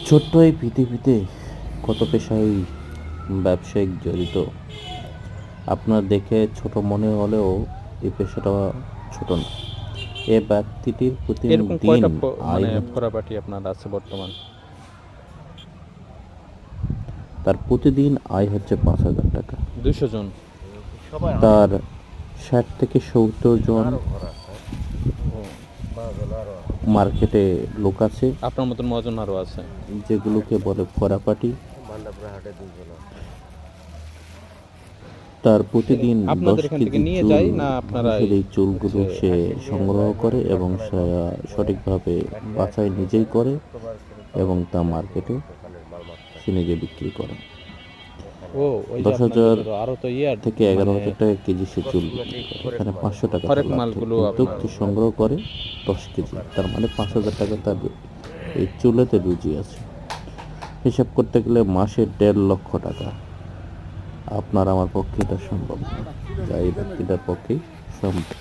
ছোট্ট এই পৃথিবীতে কত পেশায় ব্যবসায়িক জড়িত। আপনার দেখে ছোট মনে হলেও এই পেশাটা ছোট না। এ ব্যক্তিটির এরকম প্রতিদিন কয়টা আয় মানে হচ্ছে, ফোড়াপাটি আপনার আছে বর্তমান? তার প্রতিদিন আয় হচ্ছে 5,000 টাকা। 200 জন? তার 60 থেকে 70 জন ও, মার্কেটে লোক আছে, আপনার মতন মজন আরও আছে? যেগুলোকে বলে ফরাপাটি। তার প্রতিদিন 10 আপনাদের এখান থেকে কেজি নিয়ে চুল, যায় না আপনারাই মানুষের এই চুলগুলো সে সংগ্রহ করে এবং সে সঠিকভাবে বাছাই নিজেই করে এবং তা মার্কেটে সে নিজে বিক্রি করে। ও, ওই যে 10,000 আপনাদের আরো তো থেকে 11,000 টাকা কেজি সে চুল বিক্রি করে। এখানে 500 টাকা তার হরেক লাভ থাকে, মালগুলো কিন্তু আপনার। সে সংগ্রহ করে 10 কেজি, তার মানে 5,000 টাকা তার এই চুলেতে রুজি আছে। হিসাব করতে গেলে মাসে 1.5 লক্ষ টাকা। আপনার আমার পক্ষে এটা সম্ভব না, যা এই ব্যক্তিটার পক্ষেই সম্ভব।